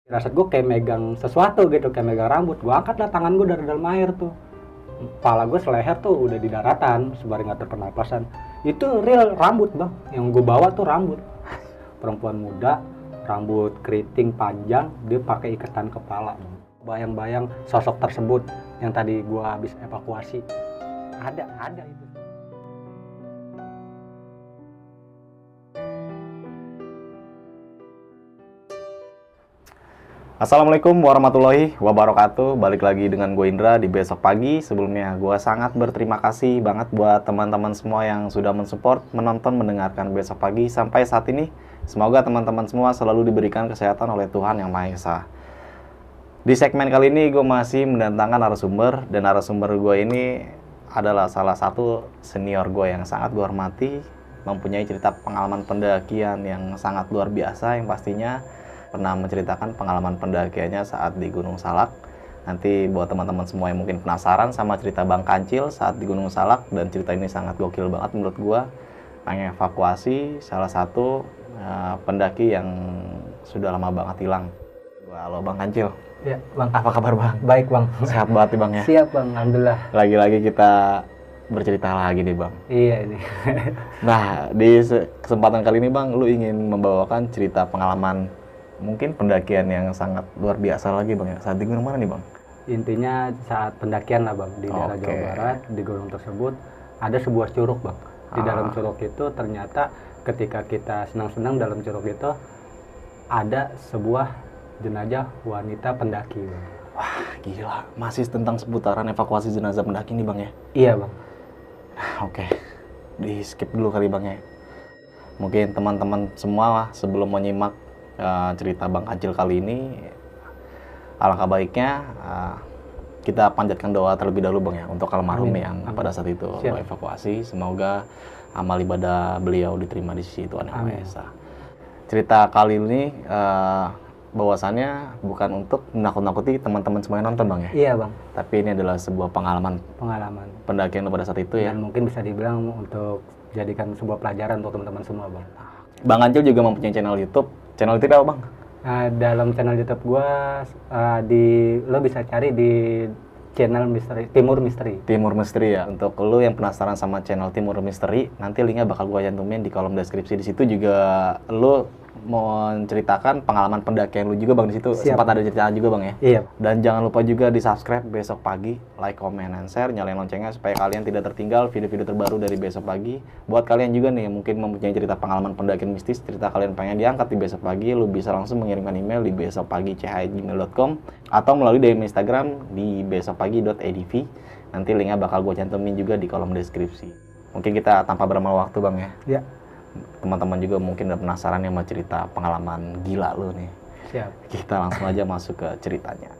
Firasat gue kayak megang sesuatu gitu, kayak megang rambut. Gue angkat lah tangan gue dari dalam air tuh. Kepala gue seleher tuh udah di daratan, sembari ngatur pernapasan. Itu real rambut bang, yang gue bawa tuh rambut. Perempuan muda, rambut keriting panjang, dia pakai ikatan kepala. Bayang-bayang sosok tersebut yang tadi gue habis evakuasi. Ada itu. Assalamualaikum warahmatullahi wabarakatuh. Balik lagi dengan gue Indra di Besok Pagi. Sebelumnya gue sangat berterima kasih banget buat teman-teman semua yang sudah mensupport, menonton, mendengarkan Besok Pagi sampai saat ini. Semoga teman-teman semua selalu diberikan kesehatan oleh Tuhan Yang Maha Esa. Di segmen kali ini gue masih mendatangkan narasumber, dan narasumber gue ini adalah salah satu senior gue yang sangat gue hormati, mempunyai cerita pengalaman pendakian yang sangat luar biasa, yang pastinya pernah menceritakan pengalaman pendakiannya saat di Gunung Salak. Nanti buat teman-teman semua yang mungkin penasaran sama cerita Bang Kancil saat di Gunung Salak, dan cerita ini sangat gokil banget menurut gua, mengevakuasi salah satu pendaki yang sudah lama banget hilang. Halo Bang Kancil. Ya bang. Apa kabar Bang? Baik bang. Sehat banget nih Bang ya? Siap bang, alhamdulillah. Lagi-lagi kita bercerita lagi nih Bang. Iya ini. Nah, di kesempatan kali ini Bang, lu ingin membawakan cerita pengalaman mungkin pendakian yang sangat luar biasa lagi Bang ya. Saat di gunung mana nih Bang? Intinya saat pendakian lah bang, di daerah Jawa Barat, di gunung tersebut ada sebuah curug bang. Di dalam curug itu ternyata ketika kita senang-senang dalam curug itu ada sebuah jenazah wanita pendaki bang. Wah gila, masih tentang seputaran evakuasi jenazah pendaki nih Bang ya? Iya bang. Oke, di skip dulu kali Bang ya. Mungkin teman-teman semua sebelum menyimak cerita Bang Kancil kali ini, alangkah baiknya kita panjatkan doa terlebih dahulu Bang ya, untuk almarhum yang pada saat itu evakuasi. Semoga amal ibadah beliau diterima di sisi Tuhan Yang Maha Esa. Cerita kali ini bahwasannya bukan untuk menakut-nakuti teman-teman semua yang nonton Bang ya? Iya bang. Tapi ini adalah sebuah pengalaman pendakian pada saat itu ya. Dan mungkin bisa dibilang untuk jadikan sebuah pelajaran untuk teman-teman semua bang. Bang Kancil juga mempunyai channel YouTube. Channel YouTube apa Bang? Dalam channel YouTube gua lo bisa cari di channel Misteri Timur Misteri. Timur Misteri ya. Untuk lo yang penasaran sama channel Timur Misteri, nanti linknya bakal gua cantumin di kolom deskripsi. Di situ juga lo mau menceritakan pengalaman pendakian lu juga Bang di situ. Sempat ada ceritaan juga Bang ya. Iya. Dan jangan lupa juga di subscribe Besok Pagi, like, comment, and share, nyalain loncengnya supaya kalian tidak tertinggal video-video terbaru dari Besok Pagi. Buat kalian juga nih yang mungkin mempunyai cerita pengalaman pendakian mistis, cerita kalian pengen diangkat di Besok Pagi, lu bisa langsung mengirimkan email di besokpagi@gmail.com atau melalui DM Instagram di besokpagi.edv. Nanti linknya bakal gue cantumin juga di kolom deskripsi. Mungkin kita tanpa berlama waktu Bang ya. Iya. Teman-teman juga mungkin udah penasaran ya sama cerita pengalaman gila lu nih. Siap. Kita langsung aja masuk ke ceritanya.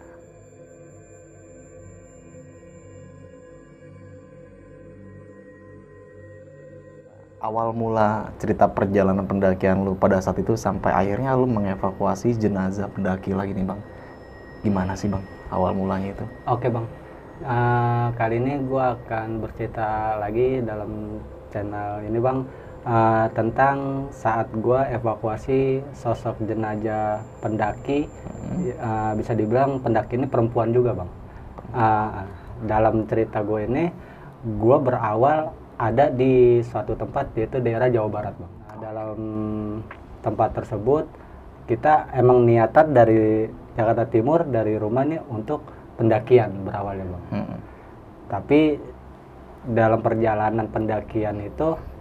Awal mula cerita perjalanan pendakian lu pada saat itu sampai akhirnya lu mengevakuasi jenazah pendaki lagi nih Bang. Gimana sih Bang awal mulanya itu? Oke Bang. Kali ini gua akan bercerita lagi dalam channel ini Bang. Tentang saat gua evakuasi sosok jenazah pendaki. Bisa dibilang pendaki ini perempuan juga Bang. Dalam cerita gue ini, gua berawal ada di suatu tempat, yaitu daerah Jawa Barat Bang. Dalam tempat tersebut kita emang niatan dari Jakarta Timur, dari rumah nih untuk pendakian berawalnya Bang. Tapi dalam perjalanan pendakian itu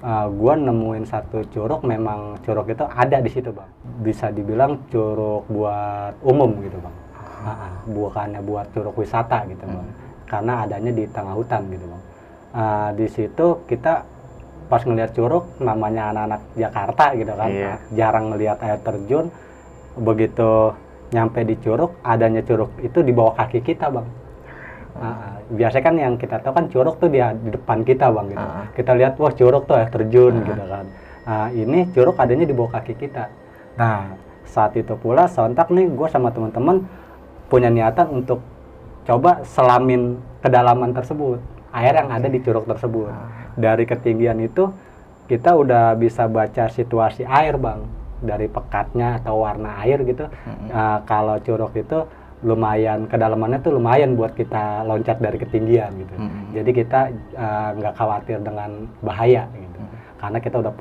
gua nemuin satu curug. Memang curug itu ada di situ Bang, bisa dibilang curug buat umum gitu Bang. Bukannya buat curug wisata gitu Bang, karena adanya di tengah hutan gitu Bang. Di situ kita pas ngelihat curug, namanya anak-anak Jakarta gitu kan, jarang ngelihat air terjun. Begitu nyampe di curug, adanya curug itu di bawah kaki kita Bang. Biasanya kan yang kita tahu kan curug tuh di depan kita Bang gitu. Kita lihat wah curug tuh air terjun gitu kan. Ini curug adanya di bawah kaki kita. Nah saat itu pula sontak nih gue sama teman-teman punya niatan untuk coba selamin kedalaman tersebut, air yang ada di curug tersebut. Dari ketinggian itu kita udah bisa baca situasi air Bang. dari pekatnya atau warna air gitu. Kalau Curug itu lumayan, kedalamannya tuh lumayan buat kita loncat dari ketinggian gitu. Jadi kita nggak khawatir dengan bahaya gitu. Karena kita udah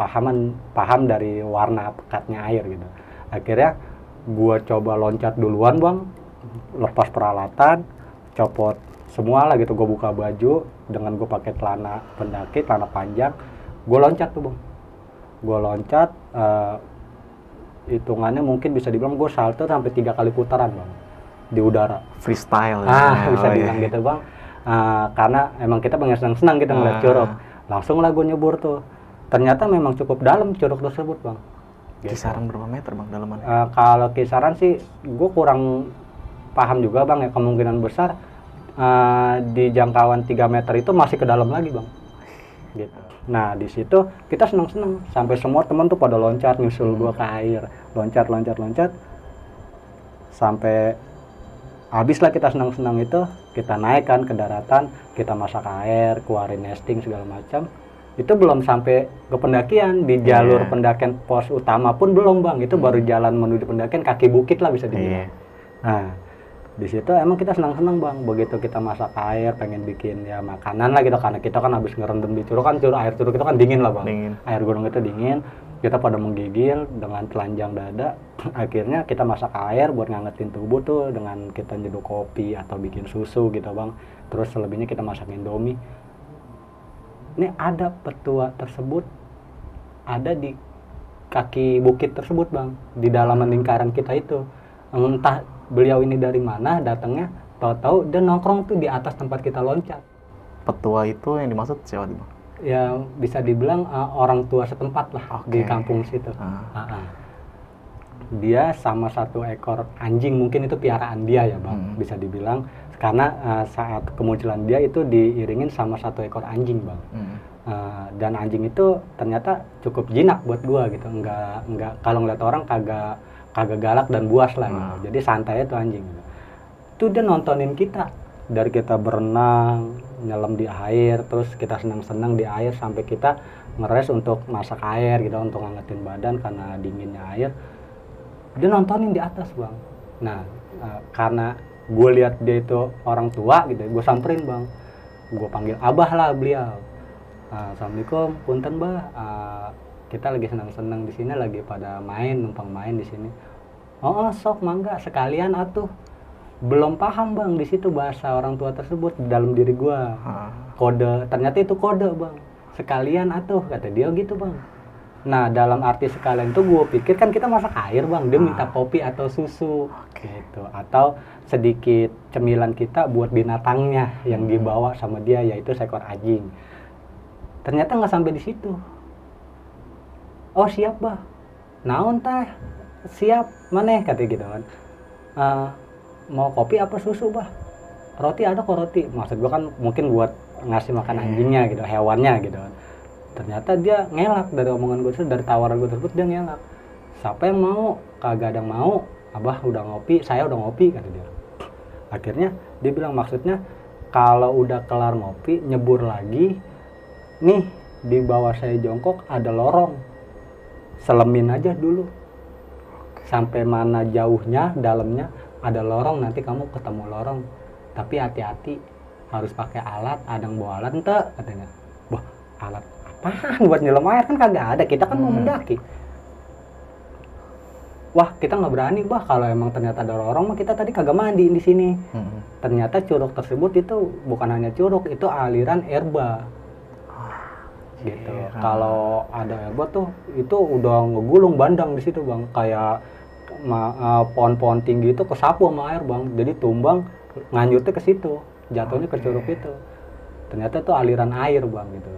paham dari warna pekatnya air gitu. Akhirnya gua coba loncat duluan bang, lepas peralatan, copot semua lah gitu, gua buka baju dengan gua pakai celana pendaki, celana panjang, gua loncat tuh bang. Gua loncat, hitungannya mungkin bisa dibilang gua salto sampai 3 kali putaran bang di udara. Freestyle Bisa dibilang gitu bang. Karena emang kita pengen senang-senang kita ngeliat curug. Langsung lah gue nyebur tuh. Ternyata memang cukup dalam curug tersebut bang. Kisaran berapa meter bang dalamannya? Kalau kisaran sih gue kurang paham juga bang ya, kemungkinan besar di jangkauan 3 meter itu masih ke dalam lagi bang. Gitu. Nah di situ kita senang-senang sampai semua teman tuh pada loncat nyusul gue ke air, loncat sampai habis lah kita senang-senang itu, kita naikkan ke daratan, kita masak air, keluarin nesting segala macam. Itu belum sampai ke pendakian, di jalur pendakian pos utama pun belum bang, itu baru jalan menuju pendakian kaki bukit lah bisa dibilang. Nah di situ emang kita senang-senang bang, begitu kita masak air, pengen bikin ya makanan lah gitu, karena kita kan habis ngerendam di curug kan, air curug itu kan dingin lah bang, air gunung itu dingin, kita pada menggigil dengan telanjang dada. Akhirnya kita masak air buat ngangetin tubuh tuh dengan kita nyeduh kopi atau bikin susu gitu bang, terus selebihnya kita masak indomie. Ini ada petua tersebut ada di kaki bukit tersebut bang, di dalaman lingkaran kita itu. Entah beliau ini dari mana datangnya, tahu-tahu dia nongkrong tuh di atas tempat kita loncat. Petua itu yang dimaksud siapa bang? Ya bisa dibilang orang tua setempat lah di kampung situ. Dia sama 1 ekor anjing, mungkin itu piaraan dia ya bang, bisa dibilang, karena saat kemunculan dia itu diiringin sama 1 ekor anjing bang. Dan anjing itu ternyata cukup jinak buat gua gitu, enggak kalau ngeliat orang kagak galak dan buas lah gitu. Jadi santai tuh anjing gitu. Tuh dia nontonin kita dari kita berenang, nyelam di air, terus kita senang-senang di air sampai kita ngeres untuk masak air gitu, untuk ngangetin badan karena dinginnya air. Dia nontonin di atas bang. Nah karena gue lihat dia itu orang tua gitu, gue samperin bang, gue panggil abah lah beliau. Assalamualaikum, punten bah, kita lagi senang-senang di sini, lagi pada numpang main di sini. Oh sok mangga sekalian atuh. Belum paham bang di situ bahasa orang tua tersebut di dalam diri gue. Kode, ternyata itu kode bang. Sekalian atuh kata dia gitu bang. Nah dalam arti sekalian itu gue pikir kan kita masak air bang, dia minta kopi atau susu gitu, atau sedikit cemilan kita buat binatangnya yang dibawa sama dia, yaitu seekor anjing. Ternyata nggak sampai di situ. Oh siap bah, naon teh, siap maneh kata gitu kan. Mau kopi apa susu bah? Roti ada kok roti. Maksud gue kan mungkin buat ngasih makan anjingnya gitu, hewannya gitu kan. Ternyata dia ngelak dari omongan gue tersebut, dari tawaran gue tersebut dia ngelak. Siapa yang mau? Kagak ada yang mau. Abah udah ngopi, saya udah ngopi kata dia. Akhirnya dia bilang maksudnya kalau udah kelar ngopi nyebur lagi, nih di bawah saya jongkok ada lorong, selemin aja dulu. Sampai mana jauhnya, dalamnya ada lorong, nanti kamu ketemu lorong. Tapi hati-hati, harus pakai alat, ada yang bawa alat ente katanya. Wah alat apaan buat nyelam air, kan kagak ada, kita kan mau mendaki. Wah kita nggak berani bah, kalau emang ternyata ada lorong mah kita tadi kagak mandi di sini. Ternyata curug tersebut itu bukan hanya curug, itu aliran erba gitu. Kalau ada erba tuh itu udah ngegulung bandang di situ bang, kayak pohon-pohon tinggi itu kesapu sama air bang, jadi tumbang nganyutnya ke situ, jatuhnya ke curug itu. Ternyata itu aliran air bang gitu.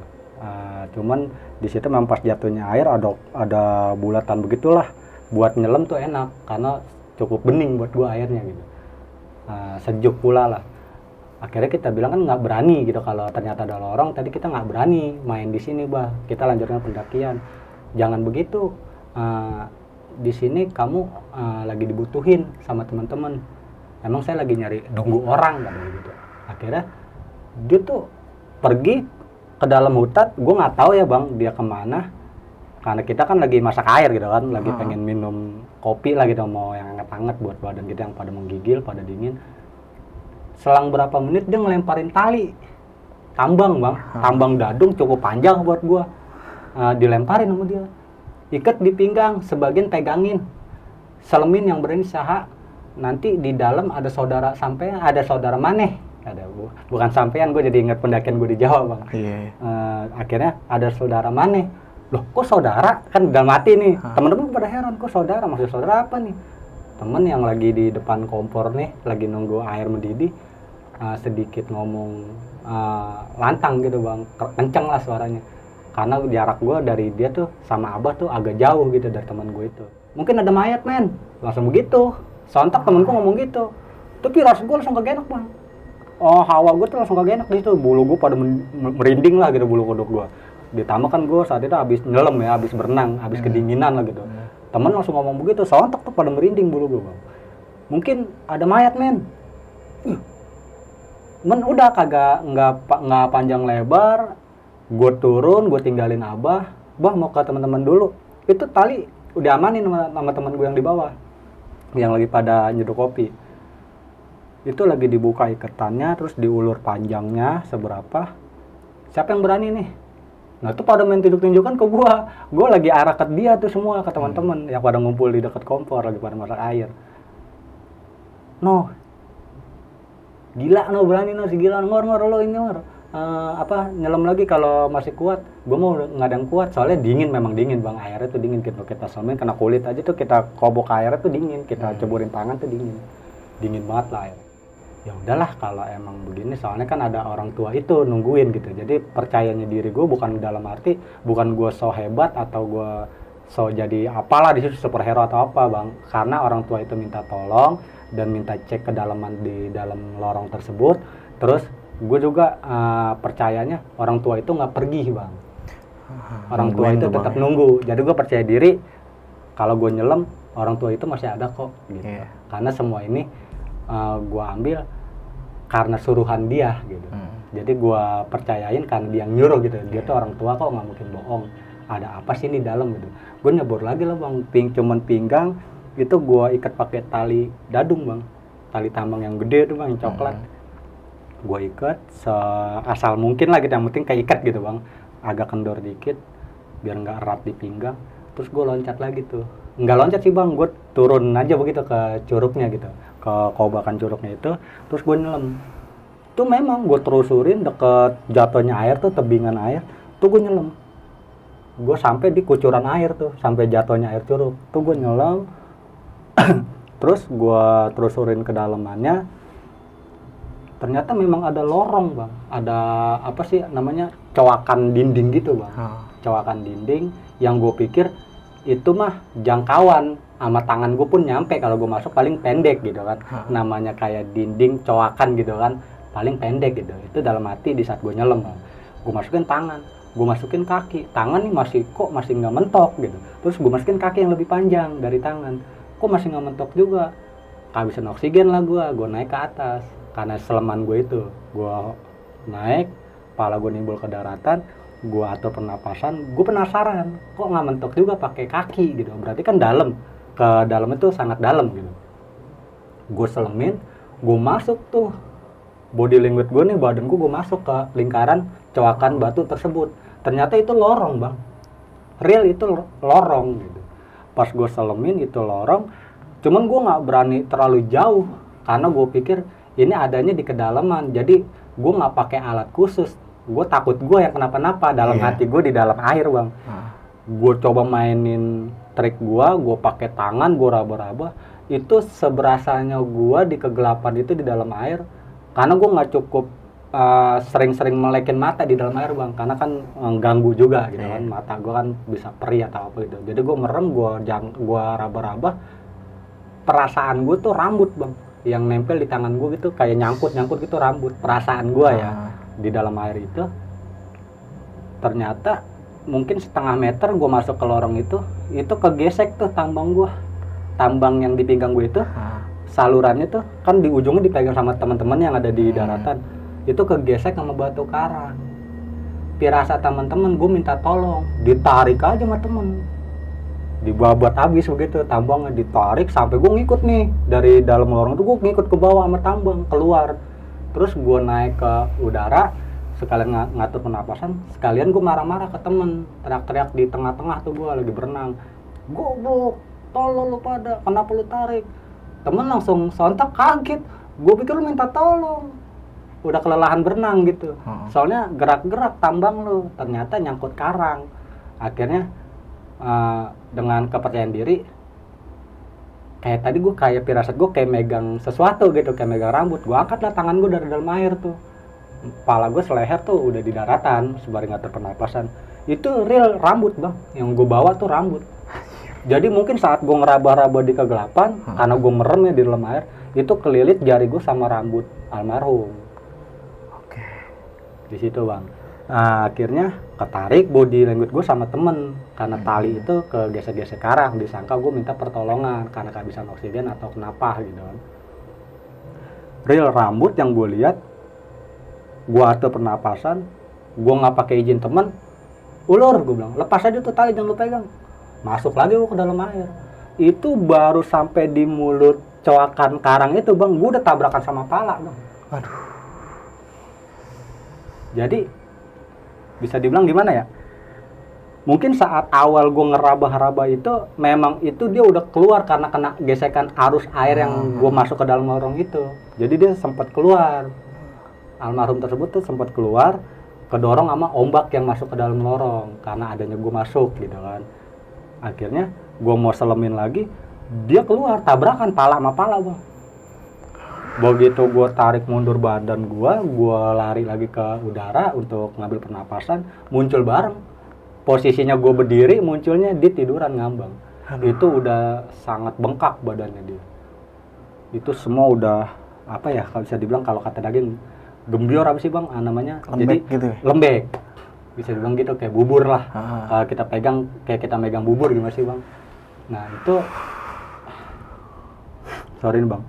Cuman di situ memang pas jatuhnya air ada bulatan begitulah, buat nyelam tuh enak karena cukup bening buat gua airnya gitu. Sejuk pula lah. Akhirnya kita bilang kan nggak berani gitu, kalau ternyata ada lorong tadi kita nggak berani main di sini bah, kita lanjutkan pendakian. Jangan begitu, di sini kamu lagi dibutuhin sama teman-teman. Emang saya lagi nyari nunggu orang katanya gitu. Akhirnya dia tuh pergi ke dalam hutan, gue nggak tahu ya bang dia kemana, karena kita kan lagi masak air gitu kan, lagi pengen minum kopi lah gitu, mau yang hangat-hangat buat badan kita yang pada menggigil, pada dingin. Selang berapa menit dia ngelemparin tali tambang bang, tambang dadung cukup panjang buat gua. Dilemparin sama dia, ikat di pinggang, sebagian pegangin, selemin yang berinisial, nanti di dalam ada saudara sampean, ada saudara maneh, bukan sampean, gue jadi ingat pendakian gue di Jawa bang. Akhirnya ada saudara maneh, loh kok saudara, kan dalam hati nih, teman-teman pada heran, kok saudara, maksud saudara apa nih? Temen yang lagi di depan kompor nih, lagi nunggu air mendidih, sedikit ngomong lantang gitu bang, kenceng lah suaranya. Karena jarak gue dari dia tuh sama Abah tuh agak jauh gitu dari teman gue itu. Mungkin ada mayat men, langsung begitu. Sontak temenku ngomong gitu. Tapi ras gue langsung kagak enak bang. Hawa gue tuh langsung kagak enak di situ. Bulu gue pada merinding lah gitu, bulu kuduk gue. Ditambah kan gue saat itu habis nyelam ya, habis berenang, habis kedinginan lah gitu. Temen langsung ngomong begitu, sontak tuh pada merinding bulu gue bang. Mungkin ada mayat men. Men udah kagak nggak panjang lebar. Gue turun, gue tinggalin Abah. Bah mau ke teman-teman dulu. Itu tali udah amanin sama teman gue yang di bawah, yang lagi pada nyeduh kopi. Itu lagi dibuka ikatannya, terus diulur panjangnya seberapa. Siapa yang berani nih? Nah itu pada main tunjuk-tunjukkan ke gue lagi arah ke dia tuh semua, ke teman-teman yang pada ngumpul di dekat kompor lagi pada masak air. No, gila no, berani no, si gila, ngor lo ini ngor. Nyelam lagi kalau masih kuat. Gue mau nggak ada yang kuat, soalnya dingin, memang dingin bang, airnya tuh dingin. Kita selamin kena kulit aja tuh, kita kobok airnya tuh dingin, kita ceburin tangan tuh dingin banget lah air. Ya udahlah kalau emang begini, soalnya kan ada orang tua itu nungguin gitu. Jadi percayanya diri gue bukan dalam arti bukan gue so hebat atau gue so jadi apalah di situ superhero atau apa bang, karena orang tua itu minta tolong dan minta cek kedalaman di dalam lorong tersebut. Terus gue juga percayanya orang tua itu nggak pergi bang, orang tua itu tetap nunggu. Jadi gue percaya diri kalau gue nyelam orang tua itu masih ada kok gitu. Karena semua ini gue ambil karena suruhan dia gitu. Jadi gue percayain karena dia nyuruh gitu. Dia tuh orang tua kok, nggak mungkin bohong. Ada apa sih di dalam gitu. Gue nyebur lagi lah bang, cuman pinggang itu gue ikat pakai tali dadung bang, tali tambang yang gede tuh bang, yang coklat. Gue ikat asal mungkin lah gitu, yang penting keikat gitu bang, agak kendor dikit biar nggak erat di pinggang. Terus gue loncat lagi tuh, nggak loncat sih bang, gue turun aja begitu ke curugnya gitu, ke kobakan curugnya itu. Terus gue nyelam tuh, memang gue terusurin deket jatuhnya air tuh, tebingan air tuh gue nyelam. Gue sampai di kucuran air tuh, sampai jatuhnya air curug tuh gue nyelam. Terus gue terusurin ke dalamannya, ternyata memang ada lorong bang, ada apa sih namanya, cowakan dinding gitu bang. Cowakan dinding yang gue pikir itu mah jangkauan sama tangan gue pun nyampe, kalau gue masuk paling pendek gitu kan. Namanya kayak dinding cowakan gitu kan, paling pendek gitu. Itu dalam hati di saat gue nyelam bang. Gue masukin tangan, gue masukin kaki, tangan nih masih nggak mentok gitu. Terus gue masukin kaki yang lebih panjang dari tangan, kok masih nggak mentok juga. Kehabisan oksigen lah gue naik ke atas. Karena seleman gue itu, gue naik, kepala gue nimbul ke daratan, gue atur pernapasan, gue penasaran, kok nggak mentok juga pakai kaki gitu, berarti kan dalam, ke dalam itu sangat dalam gitu. Gue selemin, gue masuk tuh, body language gue nih, badan gue masuk ke lingkaran cowakan batu tersebut. Ternyata itu lorong bang, real itu lorong gitu. Pas gue selemin itu lorong, cuman gue nggak berani terlalu jauh, karena gue pikir ini adanya di kedalaman, jadi gue nggak pakai alat khusus. Gue takut gue yang kenapa-napa, dalam hati gue di dalam air bang. Gue coba mainin trik gue pakai tangan, gue raba-raba. Itu seberasanya gue di kegelapan itu di dalam air, karena gue nggak cukup sering-sering melekin mata di dalam air bang, karena kan ganggu juga gitu kan, mata gue kan bisa perih atau apa gitu. Jadi gue merem, gue raba-raba. Perasaan gue tuh rambut bang, yang nempel di tangan gue gitu, kayak nyangkut gitu rambut. Perasaan gue ya di dalam air itu. Ternyata mungkin setengah meter gue masuk ke lorong itu kegesek tuh tambang gue, tambang yang di pinggang gue itu. Salurannya tuh kan di ujungnya dipegang sama teman-teman yang ada di daratan, itu kegesek sama batu karang. pirasat teman-teman, gue minta tolong, ditarik aja sama temen, dibabat habis begitu, tambangnya ditarik sampai gue ngikut nih dari dalam lorong itu, gue ngikut ke bawah sama tambang keluar, terus gue naik ke udara sekalian ngatur pernapasan, sekalian gue marah-marah ke temen, teriak-teriak di tengah-tengah tuh, gue lagi berenang, goblok, tolong lu pada, kenapa lu tarik? Temen langsung sontak kaget, gue pikir lu minta tolong, udah kelelahan berenang gitu, soalnya gerak-gerak tambang lu, ternyata nyangkut karang. Akhirnya dengan kepercayaan diri, kayak tadi gue kayak firasat gue kayak megang sesuatu gitu, kayak megang rambut, gue angkat lah tangan gue dari dalam air tuh, kepala gue seleher tuh udah di daratan sembari ngatur pernapasan. Itu real rambut bang, yang gue bawa tuh rambut. Jadi mungkin saat gue ngeraba-raba di kegelapan, karena gue merem ya di dalam air, itu kelilit jari gue sama rambut almarhum. Oke. Di situ bang. Nah, akhirnya ketarik body language gue sama temen, karena tali itu kegesek-gesek karang, disangka gue minta pertolongan karena kehabisan oksigen atau kenapa gitu kan. Real rambut yang gue lihat, gue atur pernapasan, gue nggak pakai izin temen, ulur gue bilang, lepas aja tuh tali, jangan lu pegang. Masuk lagi gue ke dalam air. Itu baru sampai di mulut coakan karang itu bang, gue udah tabrakan sama pala bang. Aduh. Jadi bisa dibilang gimana ya? Mungkin saat awal gue ngeraba-raba itu, memang itu dia udah keluar karena kena gesekan arus air yang gue masuk ke dalam lorong itu. Jadi dia sempat keluar. Almarhum tersebut tuh sempat keluar, kedorong sama ombak yang masuk ke dalam lorong karena adanya gue masuk gitu kan. Akhirnya gue mau selemin lagi, dia keluar, tabrakan pala sama pala bang. Begitu gue tarik mundur badan gue lari lagi ke udara untuk ngambil pernapasan, muncul bareng. Posisinya gue berdiri, munculnya di tiduran ngambang. Itu udah sangat bengkak badannya dia. Itu semua udah, apa ya, kalau bisa dibilang kalau kata daging, gembior apa sih bang namanya? Lembek. Jadi gitu ya? lembek. Bisa dibilang gitu, kayak bubur lah. Kalau kita pegang, kayak kita megang bubur gimana sih bang? Nah itu, sorry nih bang,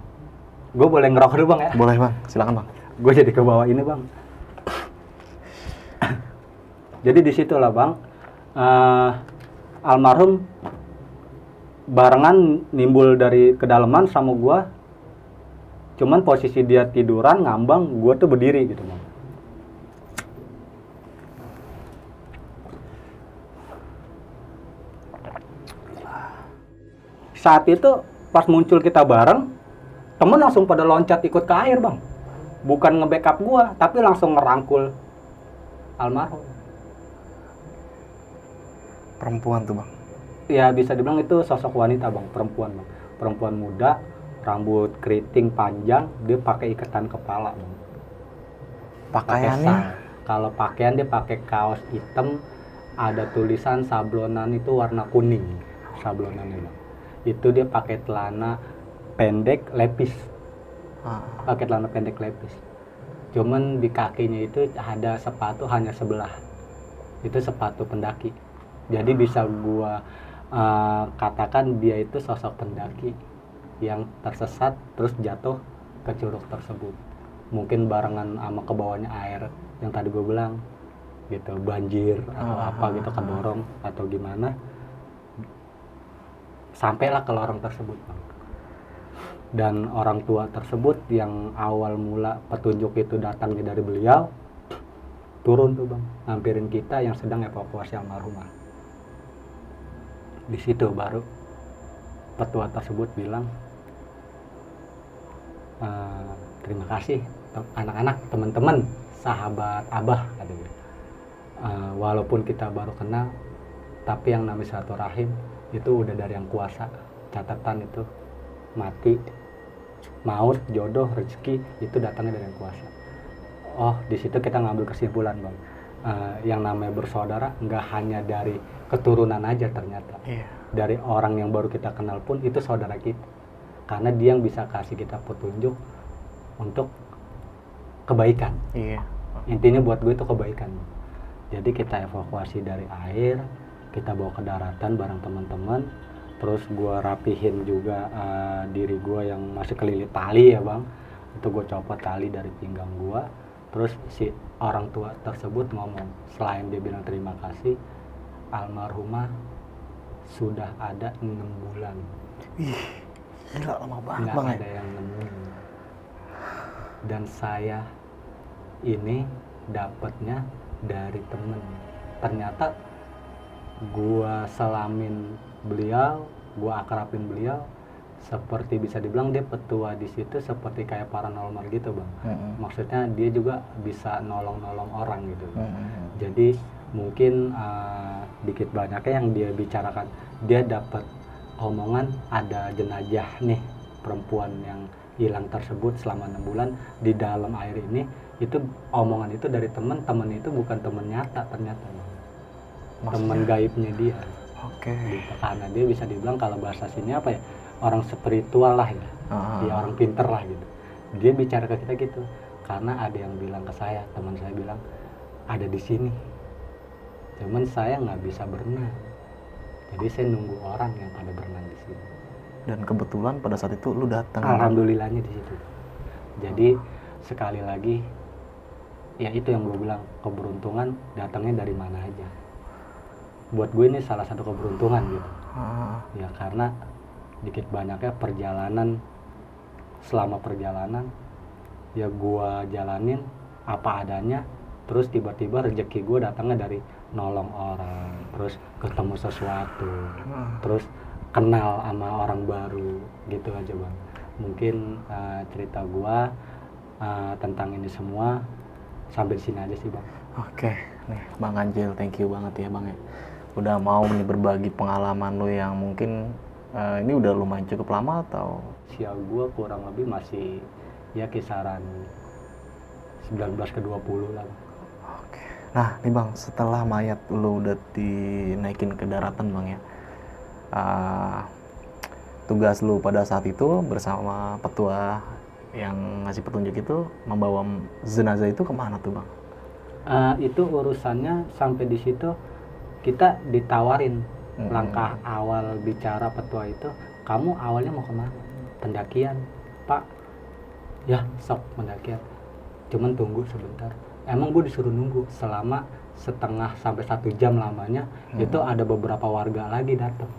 gue boleh ngerokok dulu bang ya? Boleh bang, silakan bang. Gue jadi ke bawah ini bang. Jadi disitulah bang, almarhum barengan nimbul dari kedalaman sama gue. Cuman posisi dia tiduran ngambang, gue tuh berdiri gitu bang. Saat itu pas muncul kita bareng, temen langsung pada loncat ikut ke air bang, bukan nge-backup gua, tapi langsung ngerangkul almarhum. Perempuan tuh bang? Ya bisa dibilang itu sosok wanita bang, perempuan bang, perempuan muda, rambut keriting panjang, dia pakai ikatan kepala bang. Pakaiannya? Kalau pakaian dia pakai kaos hitam, ada tulisan sablonan itu warna kuning, sablonannya bang. Itu dia pakai celana pendek lepis, pakai celana pendek lepis. Cuman di kakinya itu ada sepatu hanya sebelah, itu sepatu pendaki. Jadi bisa gua katakan dia itu sosok pendaki yang tersesat terus jatuh ke curug tersebut. Mungkin barengan sama kebawahnya air yang tadi gue bilang gitu, banjir atau apa gitu, kedorong atau gimana, sampailah ke lorong tersebut bang. Dan orang tua tersebut yang awal mula petunjuk itu datangnya dari beliau, turun tuh bang, ngampirin kita yang sedang evakuasi almarhumah. Di situ baru petua tersebut bilang, terima kasih anak-anak, teman-teman, sahabat abah katanya. Walaupun kita baru kenal, tapi yang namanya silaturahim itu udah dari yang kuasa. Catatan itu mati, maut, jodoh, rezeki itu datangnya dari yang kuasa. Oh, di situ kita ngambil kesimpulan bang, yang namanya bersaudara nggak hanya dari keturunan aja ternyata. Dari orang yang baru kita kenal pun itu saudara kita, karena dia yang bisa kasih kita petunjuk untuk kebaikan. Intinya buat gue itu kebaikan. Jadi kita evakuasi dari air, kita bawa ke daratan bareng teman-teman, terus gue rapihin juga diri gue yang masih kelilit tali ya bang. Itu gue copot tali dari pinggang gue, Terus si orang tua tersebut ngomong, selain dia bilang terima kasih, almarhumah sudah ada 6 bulan. Ih, gila lama banget Nggak bang ya. ada yang nemuin. Dan saya ini dapatnya dari temen. Ternyata gua selamin beliau, gua akrabin beliau, seperti bisa dibilang dia petua di situ, seperti kayak paranormal gitu bang. Maksudnya dia juga bisa nolong-nolong orang gitu. Jadi mungkin dikit banyaknya yang dia bicarakan, dia dapat omongan ada jenazah nih perempuan yang hilang tersebut selama 6 bulan di dalam air ini. Itu omongan itu dari teman itu bukan teman nyata ternyata bang. Teman gaibnya dia. Oke. Gitu. Karena dia bisa dibilang kalau bahasa sini apa ya, orang spiritual lah ya, dia orang pinter lah gitu. Dia bicara ke kita gitu, karena ada yang bilang ke saya, teman saya bilang ada di sini, cuman saya nggak bisa berenang, jadi saya nunggu orang yang pada berenang di sini. Dan kebetulan pada saat itu lu datang. Alhamdulillahnya di situ. Jadi sekali lagi, ya itu yang gue bilang, keberuntungan datangnya dari mana aja. Buat gue ini salah satu keberuntungan gitu. Ya karena dikit banyaknya perjalanan, selama perjalanan ya gue jalanin apa adanya, terus tiba-tiba rezeki gue datangnya dari nolong orang, terus ketemu sesuatu, terus kenal sama orang baru gitu aja bang. Mungkin cerita gue tentang ini semua sampai di sini aja sih bang. Oke, nih Bang Anjel, thank you banget ya bang ya, udah mau nih berbagi pengalaman lu yang mungkin ini udah lumayan cukup lama atau? Usia gue kurang lebih masih ya kisaran 19 ke 20 lah. Oke. Nah nih bang, setelah mayat lu udah dinaikin ke daratan bang ya, tugas lu pada saat itu bersama petua yang ngasih petunjuk itu membawa jenazah itu kemana tuh bang? Itu urusannya sampai di situ kita ditawarin. Langkah awal bicara petua itu, kamu awalnya mau kemana? Pendakian pak. Ya sok pendakian, cuman tunggu sebentar. Emang gue disuruh nunggu selama setengah sampai 1 jam lamanya. Itu ada beberapa warga lagi datang.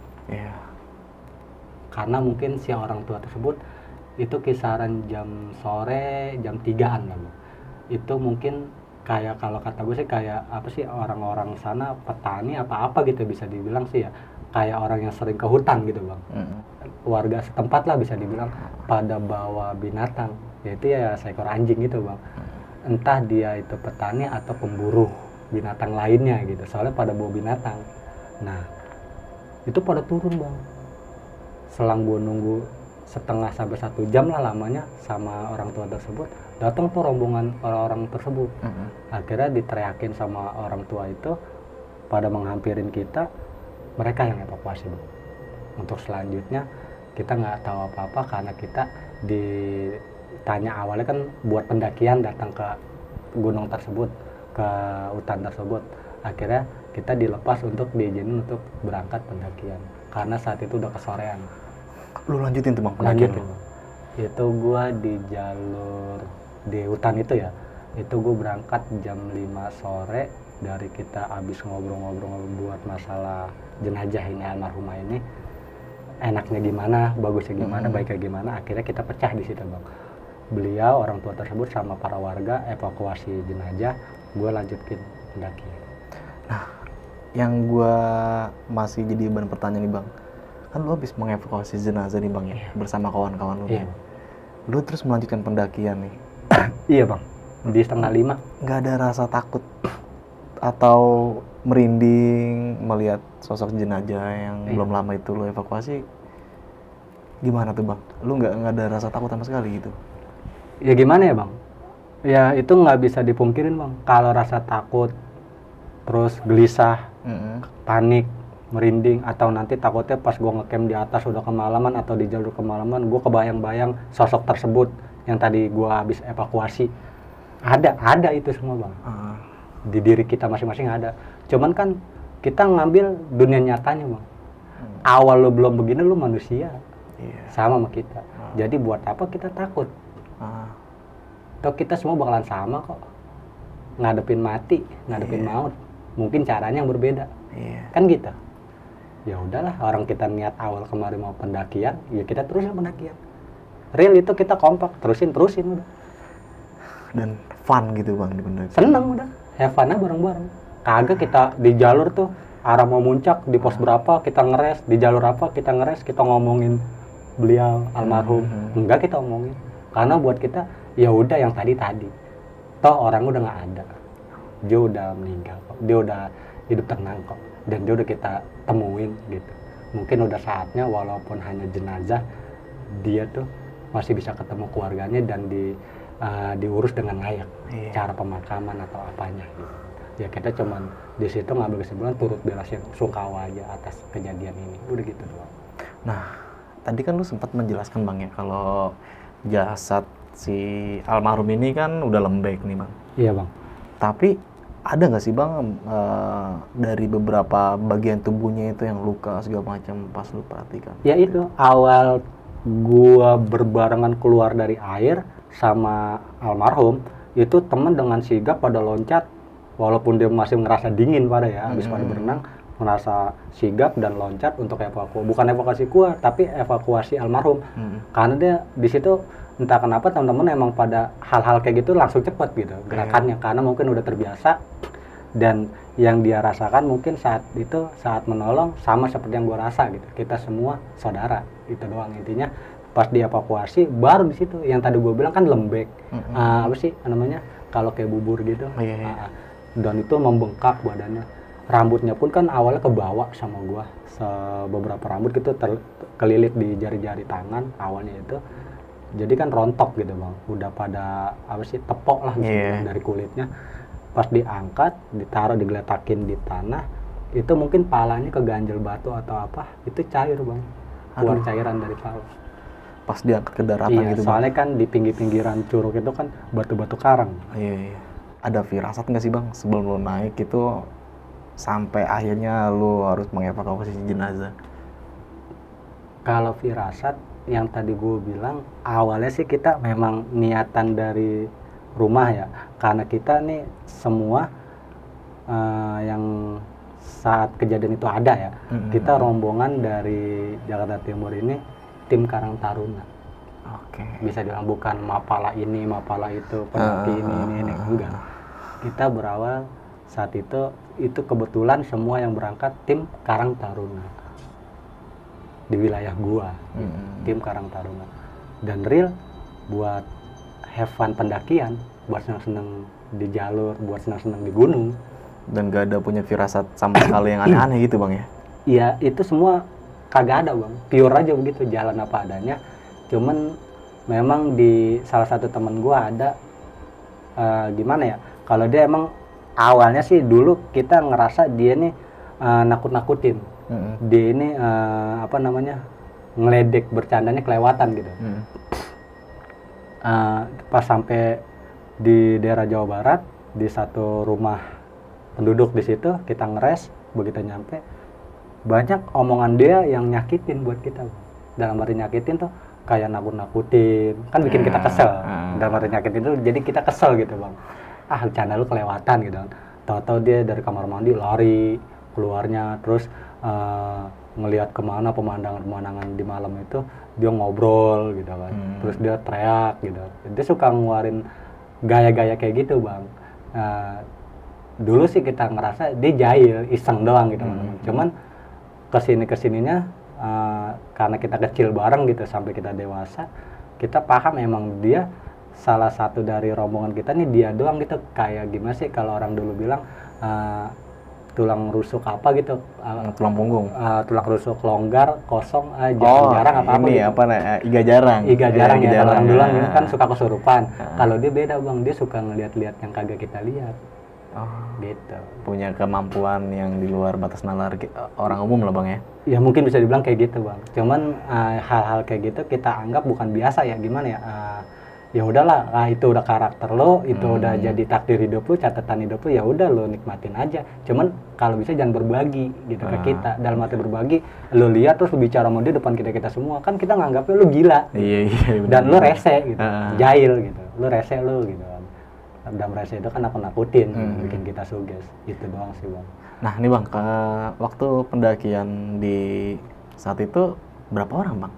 Karena mungkin si orang tua tersebut itu kisaran jam sore, jam 3-an lah bang. Itu mungkin kayak, kalau kata gue sih kayak apa sih, orang-orang sana petani apa-apa gitu bisa dibilang sih ya, kayak orang yang sering ke hutan gitu bang. Warga setempat lah bisa dibilang, pada bawa binatang, yaitu ya seekor anjing gitu bang. Entah dia itu petani atau pemburu binatang lainnya gitu, soalnya pada bawa binatang. Nah itu pada turun bang. Selang gue nunggu setengah sampai 1 jam lah lamanya sama orang tua tersebut, datang tuh rombongan orang-orang tersebut. Akhirnya diteriakin sama orang tua itu, pada menghampirin kita, mereka yang evakuasi bang. Untuk selanjutnya kita nggak tahu apa-apa, karena kita ditanya awalnya kan buat pendakian, datang ke gunung tersebut, ke hutan tersebut. Akhirnya kita dilepas untuk diizinin untuk berangkat pendakian, karena saat itu udah kesorean. Lu lanjutin tuh bang pendakian lu? Itu gua di jalur di hutan itu ya, itu gua berangkat jam 5 sore. Dari kita habis ngobrol-ngobrol buat masalah jenazah ini, almarhumah ini enaknya gimana, bagusnya gimana, baiknya gimana, akhirnya kita pecah di situ bang. Beliau orang tua tersebut sama para warga evakuasi jenazah, gua lanjutin pendakian. Nah yang gua masih jadi bahan pertanyaan nih bang, kan lu habis mengevakuasi jenazah nih bang ya, bersama kawan-kawan lu. Lu terus melanjutkan pendakian nih. Iya bang, di 4:30. Nggak ada rasa takut atau merinding melihat sosok jenazah yang belum lama itu lu evakuasi? Gimana tuh bang? Lu nggak ada rasa takut sama sekali gitu? Ya gimana ya bang, ya itu nggak bisa dipungkirin bang. Kalau rasa takut, terus gelisah, panik, merinding, atau nanti takutnya pas gue ngecamp di atas udah kemalaman atau di jalur kemalaman, gue kebayang-bayang sosok tersebut yang tadi gue habis evakuasi. Ada itu semua bang. Di diri kita masing-masing ada. Cuman kan kita ngambil dunia nyatanya bang. Awal lo belum begini, lo manusia, sama sama kita. Jadi buat apa kita takut? Toh kita semua bakalan sama kok. ngadepin mati, ngadepin maut. Mungkin caranya yang berbeda. Kan gitu. Ya udahlah, orang kita niat awal kemarin mau pendakian, ya kita terusin pendakian. Real itu kita kompak, terusin udah. Dan fun gitu bang di pendakian. Seneng udah, have fun aja bareng-bareng. Kagak kita di jalur tuh arah mau muncak di pos berapa kita ngeres, di jalur apa kita ngeres, kita ngomongin beliau almarhum. Enggak kita omongin. Karena buat kita ya udah yang tadi. Toh orang udah nggak ada. Dia udah meninggal kok. Dia udah hidup tenang kok. Dan dia udah kita temuin gitu. Mungkin udah saatnya walaupun hanya jenazah, dia tuh masih bisa ketemu keluarganya dan diurus dengan layak. Cara pemakaman atau apanya gitu. Ya kita cuman di situ ngambil kesimpulan turut belasungkawa aja atas kejadian ini. Udah gitu doang. Nah, tadi kan lu sempat menjelaskan bang ya kalau jasad si almarhum ini kan udah lembek nih bang. Iya bang. Tapi ada nggak sih bang dari beberapa bagian tubuhnya itu yang luka segala macam pas lu perhatikan? Ya itu awal gua berbarengan keluar dari air sama almarhum itu temen dengan sigap pada loncat walaupun dia masih ngerasa dingin pada ya habis pada berenang merasa sigap dan loncat untuk bukan evakuasi gua tapi evakuasi almarhum karena dia di situ entah kenapa teman-teman emang pada hal-hal kayak gitu langsung cepat gitu gerakannya karena mungkin udah terbiasa dan yang dia rasakan mungkin saat menolong sama seperti yang gua rasa gitu. Kita semua saudara itu doang intinya. Pas dievakuasi baru di situ yang tadi gua bilang kan lembek apa sih namanya kalau kayak bubur gitu dan itu membengkak badannya. Rambutnya pun kan awalnya kebawa sama gua beberapa rambut gitu kelilit di jari-jari tangan awalnya itu. Jadi kan rontok gitu bang, udah pada apa sih tepok lah dari kulitnya. Pas diangkat, ditaruh digeletakin di tanah, itu mungkin palanya keganjel batu atau apa, itu cair bang, keluar cairan dari pala. Pas diangkat ke daratan gitu bang? Soalnya kan di pinggir-pinggiran curug itu kan batu-batu karang. Iya. Ada firasat nggak sih bang sebelum lo naik itu sampai akhirnya lo harus mengevakuasi jenazah? Kalau firasat yang tadi gue bilang awalnya sih kita memang niatan dari rumah ya karena kita nih semua yang saat kejadian itu ada ya kita rombongan dari Jakarta Timur ini tim Karang Taruna. Bisa bilang bukan mapala ini mapala itu pendaki ini enggak. Kita berawal saat itu kebetulan semua yang berangkat tim Karang Taruna di wilayah gua, tim Karang Taruna. Dan real buat have fun pendakian, buat senang-senang di jalur, buat senang-senang di gunung. Dan gak ada punya firasat sama sekali yang aneh-aneh gitu bang ya? Iya, itu semua kagak ada bang, pure aja begitu, jalan apa adanya. Cuman memang di salah satu teman gua ada gimana ya, kalau dia emang awalnya sih dulu kita ngerasa dia nih nakut-nakutin. Dia ini apa namanya ngeledek bercandanya kelewatan gitu. Pas sampai di daerah Jawa Barat di satu rumah penduduk di situ kita ngeres begitu nyampe banyak omongan dia yang nyakitin buat kita. Dalam arti nyakitin tuh kayak nakut-nakutin kan bikin kita kesel. Dalam arti nyakitin tuh jadi kita kesel gitu bang. Bercanda lu kelewatan gitu. Tahu-tahu dia dari kamar mandi lari keluarnya terus ngelihat kemana pemandangan di malam itu dia ngobrol gitu kan terus dia teriak gitu dia suka ngeluarin gaya-gaya kayak gitu bang. Dulu sih kita ngerasa dia jahil iseng doang gitu cuman kesininya karena kita kecil bareng gitu sampai kita dewasa kita paham emang dia salah satu dari rombongan kita nih dia doang gitu kayak gimana sih kalau orang dulu bilang tulang rusuk apa gitu tulang punggung tulang rusuk longgar kosong jarang apa ini gitu. Apa iga jarang ya kalau orang dulu kan suka kesurupan kalau dia beda bang dia suka ngeliat-liat yang kagak kita lihat gitu punya kemampuan yang di luar batas nalar orang umum lah bang ya mungkin bisa dibilang kayak gitu bang cuman hal-hal kayak gitu kita anggap bukan biasa ya gimana ya ya udahlah itu udah karakter lo itu udah jadi takdir hidup lo catatan hidup lo ya udah lo nikmatin aja cuman kalau bisa jangan berbagi gitu ke kita dalam arti berbagi lo lihat terus lo bicara sama dia depan kita semua kan kita nganggapnya lo gila iya dan lo rese gitu jahil gitu lo rese lo gitu redam rese itu kan nakut-nakutin, bikin kita suges. Itu doang sih bang. Nah nih bang, waktu pendakian di saat itu berapa orang bang?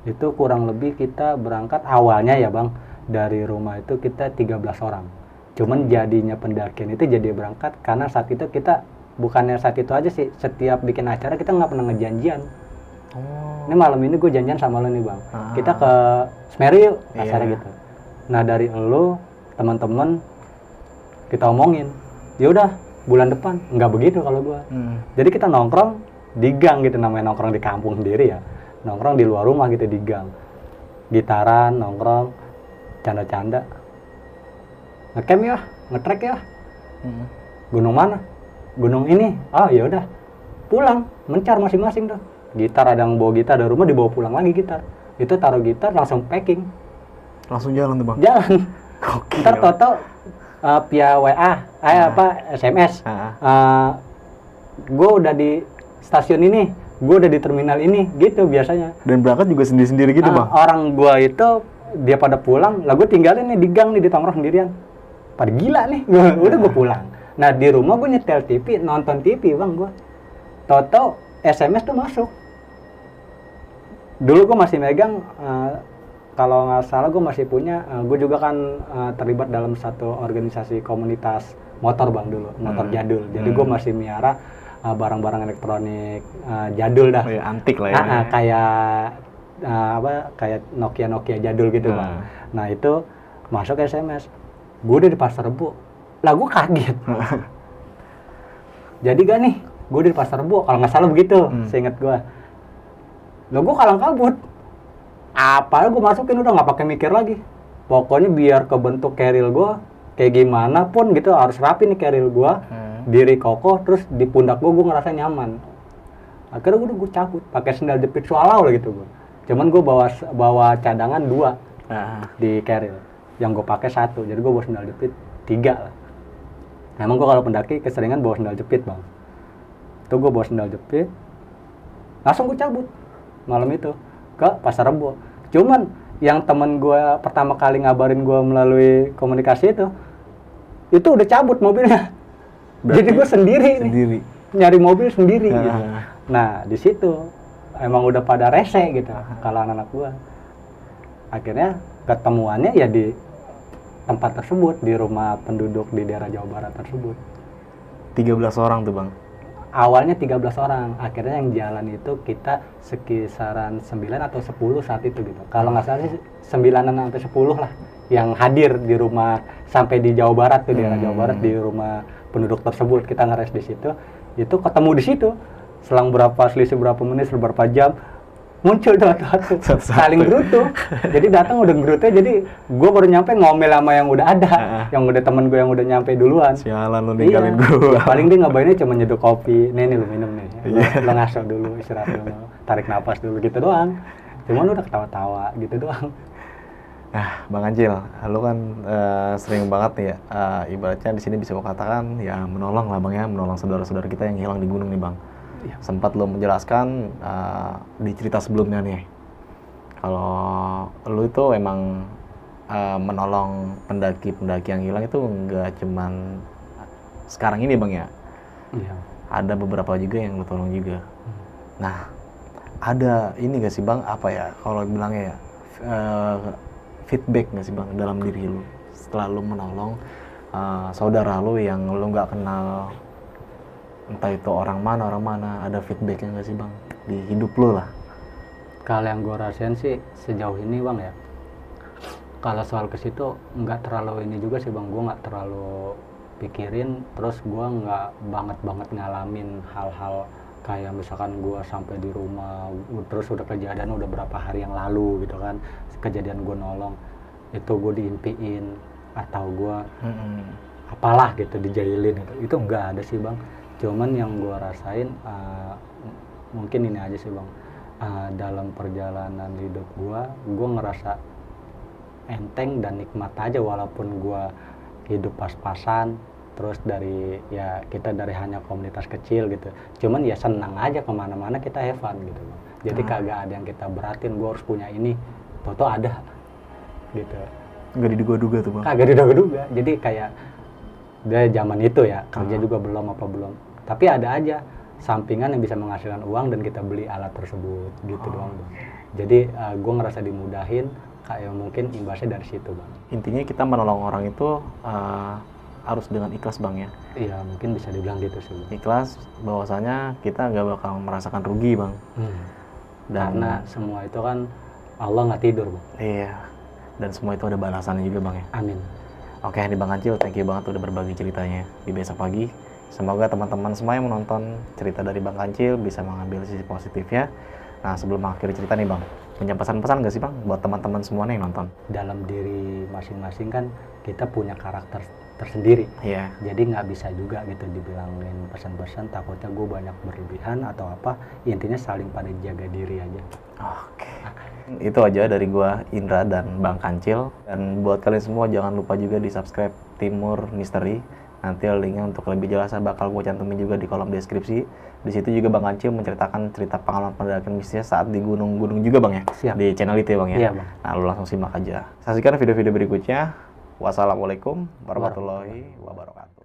Itu kurang lebih kita berangkat awalnya ya bang, dari rumah itu kita 13 orang. Cuman jadinya pendakian itu jadi berangkat karena saat itu kita, bukannya saat itu aja sih, setiap bikin acara kita nggak pernah ngejanjian. Ini malam ini gue janjian sama lo nih bang, kita ke Semeru yuk, acara gitu. Nah dari lo, teman-teman, kita omongin, ya udah bulan depan, nggak begitu kalau gue. Jadi kita nongkrong di gang gitu, namanya nongkrong di kampung sendiri ya, nongkrong di luar rumah gitu di gang, gitaran, nongkrong, canda-canda, ngecamp ya, ngetrek ya, gunung mana? Gunung ini. Oh ya udah, pulang, mencar masing-masing tuh. Gitar ada yang bawa gitar dari rumah dibawa pulang lagi gitar. Itu taruh gitar langsung packing. Langsung jalan tuh bang? Jalan. Ntar toto via WA, SMS. Gue udah di stasiun ini, gue udah di terminal ini, gitu biasanya. Dan berangkat juga sendiri-sendiri gitu bang? Orang gue itu dia pada pulang, lah gue tinggalin nih di gang nih, di tongkrong sendirian. Pada gila nih, udah gue pulang. Nah di rumah gue nyetel TV, nonton TV bang gue. Toto SMS tuh masuk. Dulu gue masih megang, kalau nggak salah gue masih punya, gue juga kan terlibat dalam satu organisasi komunitas motor bang dulu, motor jadul. Jadi gue masih miara barang-barang elektronik jadul dah. Oh ya, antik lah ya. Kayak Nokia jadul gitu bang. Nah itu masuk SMS. Gue udah di Pasar Rebo. Lah gue kaget. Jadi gak nih, gue di Pasar Rebo, kalau nggak salah begitu, seingat gue. Lah gue kalang kabut. Apa gue masukin udah nggak pakai mikir lagi. Pokoknya biar kebentuk keril gue kayak gimana pun gitu harus rapi nih keril gue, diri kokoh, terus di pundak gue ngerasa nyaman. Akhirnya gue cabut, pakai sendal jepit swalau lah gitu gue. Cuman gue bawa cadangan 2 di keril, yang gue pakai 1, jadi gue bawa sendal jepit 3 lah. Emang gue kalau pendaki keseringan bawa sendal jepit bang. Itu gue bawa sendal jepit, langsung gue cabut malam itu ke Pasar Rebo. Cuman yang temen gue pertama kali ngabarin gue melalui komunikasi itu udah cabut mobilnya. Jadi gue sendiri nih, nyari mobil sendiri gitu. Nah di situ emang udah pada rese gitu kalau anak-anak gue. Akhirnya ketemuannya ya di tempat tersebut, di rumah penduduk di daerah Jawa Barat tersebut. 13 orang tuh bang? Awalnya 13 orang, akhirnya yang jalan itu kita sekisaran 9 atau 10 saat itu gitu. Kalau nggak salah sih 9-an sampai 10 lah yang hadir di rumah sampai di Jawa Barat tuh, daerah Jawa Barat, di rumah penduduk tersebut. Kita ngeres di situ, itu ketemu di situ. Selang selisih berapa menit, beberapa jam, muncul satu saling gerutu. Jadi datang udah gerutu, jadi gue baru nyampe ngomel sama yang udah ada, yang udah temen gue yang udah nyampe duluan. Sialan lu ninggalin gue. Ya, paling dia ngabainnya cuma nyeduh kopi, nih lu minum nih, lo ngaso dulu, istirahat dulu, tarik napas dulu gitu doang. Cuman udah ketawa-tawa gitu doang. Nah, Bang Anjil, lu kan sering banget nih ya, ibaratnya di sini bisa gua katakan ya menolong lah Bang ya, menolong saudara-saudara kita yang hilang di gunung nih Bang. Ya. Sempat lo menjelaskan di cerita sebelumnya nih, kalau lu itu emang menolong pendaki-pendaki yang hilang itu nggak cuman sekarang ini Bang ya. Iya. Ada beberapa juga yang lu tolong juga. Nah, ada ini nggak sih Bang, apa ya, kalau bilangnya ya, feedback nggak sih Bang dalam diri lu setelah lu menolong saudara lu yang lu nggak kenal, entah itu orang mana, ada feedbacknya nggak sih Bang di hidup lu lah? Kalau yang gue rasain sih sejauh ini Bang ya, kalau soal ke situ nggak terlalu ini juga sih Bang, gue nggak terlalu pikirin, terus gue nggak banget ngalamin hal-hal kayak misalkan gue sampai di rumah terus udah kejadian udah berapa hari yang lalu gitu kan, kejadian gue nolong itu gue diimpiin atau gue apalah gitu dijailin gitu. Itu nggak ada sih Bang. Cuman yang gue rasain mungkin ini aja sih Bang, dalam perjalanan hidup gue ngerasa enteng dan nikmat aja walaupun gue hidup pas-pasan, terus kita dari hanya komunitas kecil gitu, cuman ya senang aja kemana-mana kita have fun gitu Bang. Jadi kagak ada yang kita beratin gue harus punya ini, toto ada gitu. Nggak diduga-duga tuh bang. Kagak diduga-duga. Jadi kayak dia zaman itu ya kerja juga belum apa belum. Tapi ada aja sampingan yang bisa menghasilkan uang dan kita beli alat tersebut gitu doang bang. Jadi gue ngerasa dimudahin kayak mungkin imbasnya dari situ bang. Intinya kita menolong orang itu harus dengan ikhlas bang ya. Iya mungkin bisa dibilang gitu sih bang. Ikhlas bahwasanya kita nggak bakal merasakan rugi bang. Dan Karena semua itu kan Allah nggak tidur bang. iya, dan semua itu ada balasannya juga bang ya. Amin. Oke nih Bang Kancil, thank you banget udah berbagi ceritanya di Besok Pagi. Semoga teman-teman semua yang menonton cerita dari Bang Kancil bisa mengambil sisi positifnya. Nah sebelum mengakhiri cerita nih Bang, punya pesan-pesan nggak sih Bang buat teman-teman semua nih yang nonton? Dalam diri masing-masing kan kita punya karakter tersendiri. Iya. Jadi nggak bisa juga gitu dibilangin pesan-pesan takutnya gue banyak berlebihan atau apa. Intinya saling pada jaga diri aja. Oke. Itu aja dari gua Indra dan Bang Kancil. Dan buat kalian semua jangan lupa juga di subscribe Timur Misteri. Nanti linknya untuk lebih jelasnya bakal gue cantumin juga di kolom deskripsi. Di situ juga Bang Kancil menceritakan cerita pengalaman pendakian mistisnya saat di gunung-gunung juga Bang ya. Siap. Di channel itu ya Bang ya. Iya bang. Nah lu langsung simak aja. Saksikan video-video berikutnya. Wassalamualaikum warahmatullahi wabarakatuh.